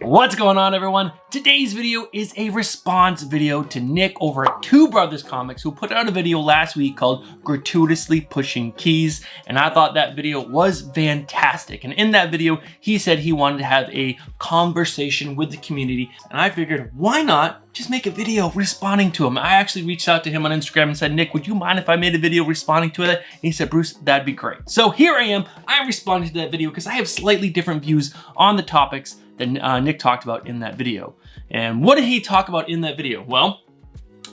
What's going on, everyone? Today's video is a response video to Nick over at Two Brothers Comics, who put out a video last week called Gratuitously Pushing Keys, and I thought that video was fantastic. And in that video, he said he wanted to have a conversation with the community, and I figured, why not just make a video responding to him? I actually reached out to him on Instagram and said, Nick, would you mind if I made a video responding to it? And he said, Bruce, that'd be great. So here I am. I'm responding to that video because I have slightly different views on the topics that Nick talked about in that video. And what did he talk about in that video? Well,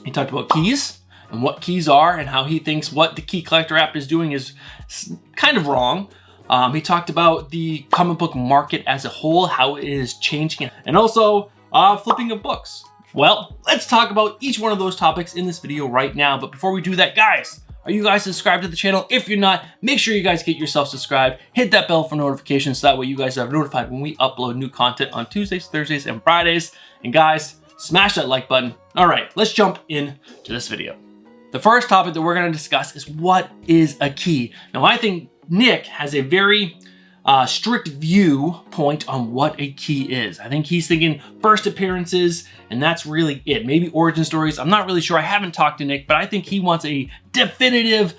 he talked about keys and what keys are and how he thinks what the Key Collector app is doing is kind of wrong. He talked about the comic book market as a whole, how it is changing, and also flipping of books. Well, let's talk about each one of those topics in this video right now. But before we do that, guys, are you guys subscribed to the channel? If you're not, make sure you guys get yourself subscribed. Hit that bell for notifications so that way you guys are notified when we upload new content on Tuesdays, Thursdays, and Fridays. And guys, smash that like button. All right, let's jump into this video. The first topic that we're going to discuss is what is a key. Now, I think Nick has a very strict viewpoint on what a key is. I think he's thinking first appearances, and that's really it. Maybe origin stories. I'm not really sure. I haven't talked to Nick, but I think he wants a definitive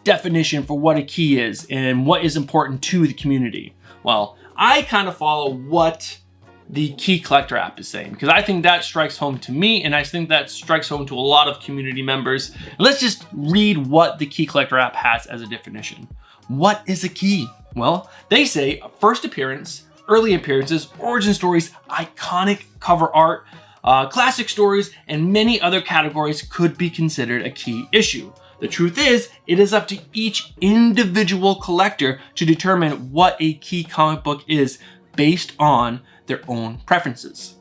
definition for what a key is and what is important to the community. Well, I kind of follow what the Key Collector app is saying, because I think that strikes home to me, and I think that strikes home to a lot of community members. Let's just read what the Key Collector app has as a definition. What is a key? Well, they say a first appearance, early appearances, origin stories, iconic cover art, classic stories, and many other categories could be considered a key issue. The truth is, it is up to each individual collector to determine what a key comic book is based on their own preferences.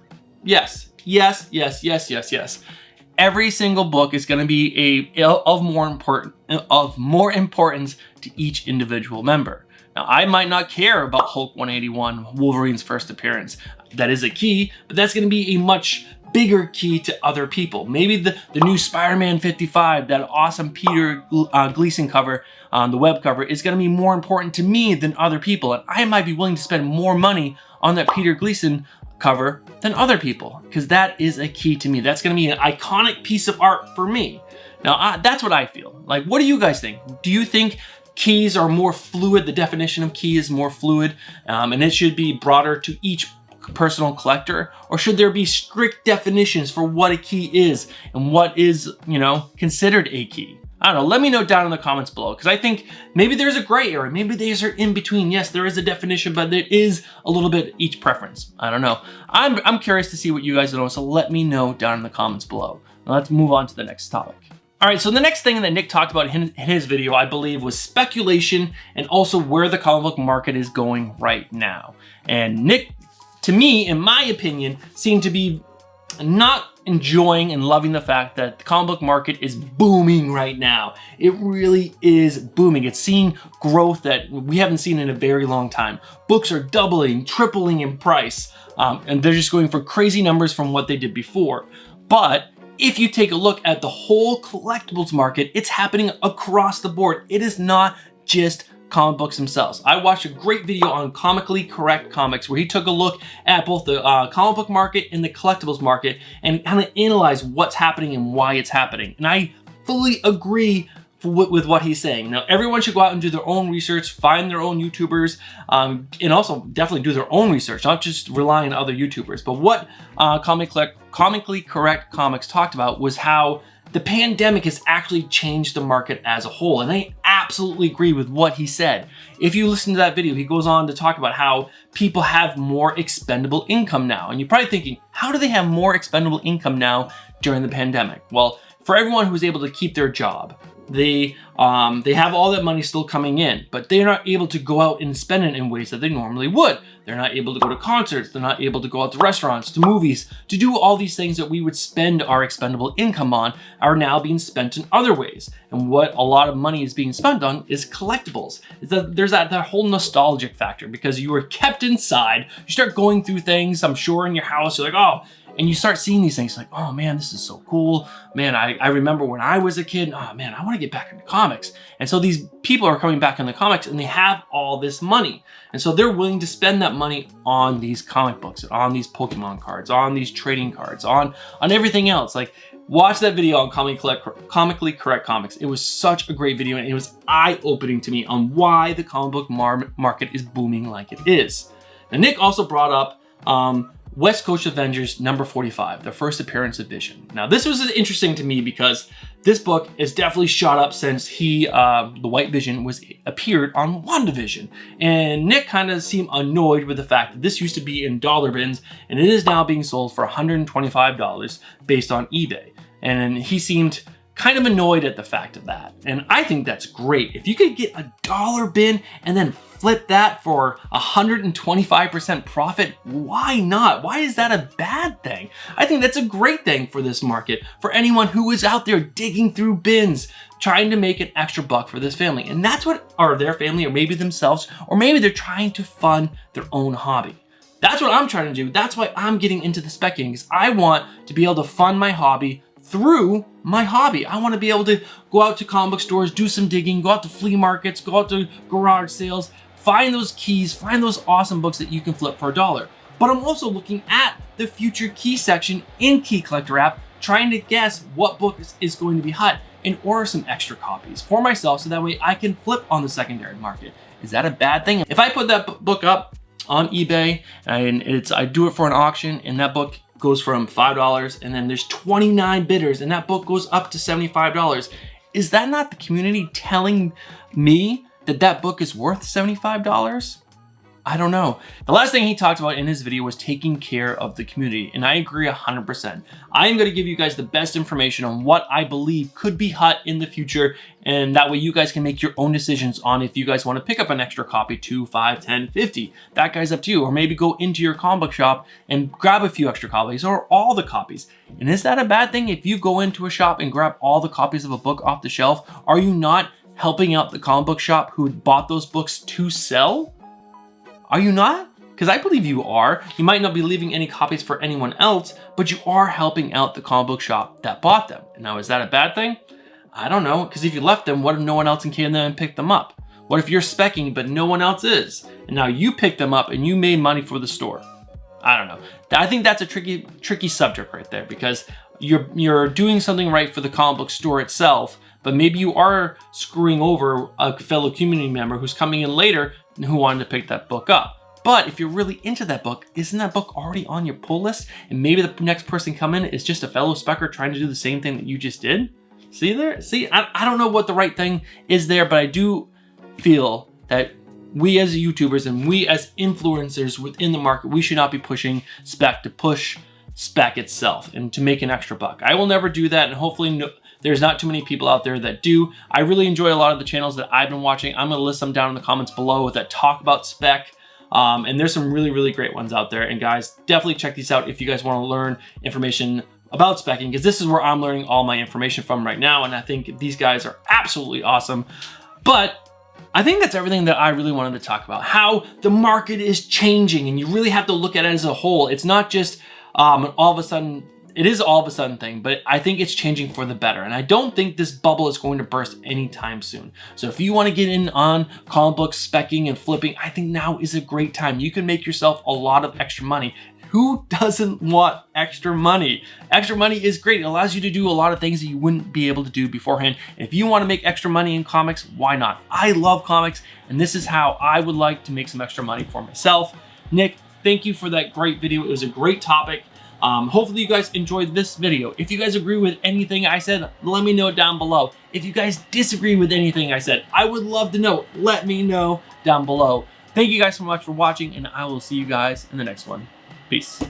Yes. Every single book is going to be of more importance to each individual member. Now, I might not care about Hulk 181, Wolverine's first appearance. That is a key, but that's going to be a much bigger key to other people. Maybe the new Spider-Man 55, that awesome Peter Gleason cover, the web cover, is going to be more important to me than other people. And I might be willing to spend more money on that Peter Gleason cover than other people, because that is a key to me. That's going to be an iconic piece of art for me. Now, that's what I feel. Like, what do you guys think? Do you think keys are more fluid? The definition of key is more fluid, and it should be broader to each personal collector? Or should there be strict definitions for what a key is and what is, considered a key? I don't know. Let me know down in the comments below, because I think maybe there's a gray area. Maybe these are in between. Yes, there is a definition, but there is a little bit each preference. I don't know. I'm curious to see what you guys know, so let me know down in the comments below. Now let's move on to the next topic. All right, so the next thing that Nick talked about in his video, I believe, was speculation and also where the comic book market is going right now. And Nick, to me, in my opinion, seemed to be not enjoying and loving the fact that the comic book market is booming right now. It really is booming. It's seeing growth that we haven't seen in a very long time. Books are doubling, tripling in price, and they're just going for crazy numbers from what they did before. But if you take a look at the whole collectibles market, it's happening across the board. It is not just comic books themselves. I watched a great video on Comically Correct Comics where he took a look at both the comic book market and the collectibles market and kind of analyzed what's happening and why it's happening. And I fully agree with what he's saying. Now, everyone should go out and do their own research, find their own YouTubers, and also definitely do their own research, not just rely on other YouTubers. But what Comically Correct Comics talked about was how the pandemic has actually changed the market as a whole. And I absolutely agree with what he said. If you listen to that video, he goes on to talk about how people have more expendable income now. And you're probably thinking, how do they have more expendable income now during the pandemic? Well, for everyone who's able to keep their job, they have all that money still coming in, but they're not able to go out and spend it in ways that they normally would. They're not able to go to concerts. They're not able to go out to restaurants, to movies, to do all these things that we would spend our expendable income on are now being spent in other ways. And what a lot of money is being spent on is collectibles. There's that whole nostalgic factor because you were kept inside. You start going through things, I'm sure, in your house. You're like, oh, and you start seeing these things like, oh man, this is so cool. Man, I remember when I was a kid, oh man, I want to get back into comics. And so these people are coming back into comics and they have all this money. And so they're willing to spend that money on these comic books, on these Pokemon cards, on these trading cards, on everything else. Like, watch that video on Comically Correct Comics. It was such a great video, and it was eye-opening to me on why the comic book market is booming like it is. Now, Nick also brought up West Coast Avengers number 45, the first appearance of Vision. Now, this was interesting to me because this book is definitely shot up since the White Vision appeared on WandaVision. And Nick kind of seemed annoyed with the fact that this used to be in dollar bins, and it is now being sold for $125 based on eBay. And he seemed kind of annoyed at the fact of that. And I think that's great. If you could get a dollar bin and then flip that for 125% profit, why not? Why is that a bad thing? I think that's a great thing for this market, for anyone who is out there digging through bins, trying to make an extra buck for this family. And that's what, or their family, or maybe themselves, or maybe they're trying to fund their own hobby. That's what I'm trying to do. That's why I'm getting into the specking, because I want to be able to fund my hobby through my hobby. I want to be able to go out to comic book stores, do some digging, go out to flea markets, go out to garage sales, find those keys, find those awesome books that you can flip for $1. But I'm also looking at the future key section in Key Collector app, trying to guess what book is going to be hot and order some extra copies for myself so that way I can flip on the secondary market. Is that a bad thing? If I put that book up on eBay and I do it for an auction and that book goes from $5 and then there's 29 bidders and that book goes up to $75. Is that not the community telling me that that book is worth $75? I don't know. The last thing he talked about in his video was taking care of the community, and I agree 100%. I am going to give you guys the best information on what I believe could be hot in the future, and that way you guys can make your own decisions on if you guys want to pick up an extra copy, 2, 5, 10, 50. That guy's up to you. Or maybe go into your comic book shop and grab a few extra copies or all the copies. And is that a bad thing if you go into a shop and grab all the copies of a book off the shelf? Are you not helping out the comic book shop who bought those books to sell? Are you not? Because I believe you are. You might not be leaving any copies for anyone else, but you are helping out the comic book shop that bought them. Now, is that a bad thing? I don't know, because if you left them, what if no one else came there and picked them up? What if you're specking, but no one else is? And now you picked them up and you made money for the store. I don't know. I think that's a tricky subject right there, because you're doing something right for the comic book store itself, but maybe you are screwing over a fellow community member who's coming in later and who wanted to pick that book up. But if you're really into that book, isn't that book already on your pull list? And maybe the next person coming in is just a fellow specker trying to do the same thing that you just did? See there? See, I don't know what the right thing is there, but I do feel that we as YouTubers and we as influencers within the market, we should not be pushing spec to push spec itself and to make an extra buck. I will never do that, and hopefully there's not too many people out there that do. I really enjoy a lot of the channels that I've been watching. I'm gonna list them down in the comments below that talk about spec. And there's some really, really great ones out there. And guys, definitely check these out if you guys wanna learn information about specking, because this is where I'm learning all my information from right now. And I think these guys are absolutely awesome. But I think that's everything that I really wanted to talk about. How the market is changing, and you really have to look at it as a whole. It's not just all of a sudden, it is all of a sudden thing, but I think it's changing for the better. And I don't think this bubble is going to burst anytime soon. So if you want to get in on comic books, specking and flipping, I think now is a great time. You can make yourself a lot of extra money. Who doesn't want extra money? Extra money is great. It allows you to do a lot of things that you wouldn't be able to do beforehand. And if you want to make extra money in comics, why not? I love comics, and this is how I would like to make some extra money for myself. Nick, thank you for that great video. It was a great topic. Hopefully you guys enjoyed this video. If you guys agree with anything I said, let me know down below. If you guys disagree with anything I said, I would love to know. Let me know down below. Thank you guys so much for watching, and I will see you guys in the next one. Peace.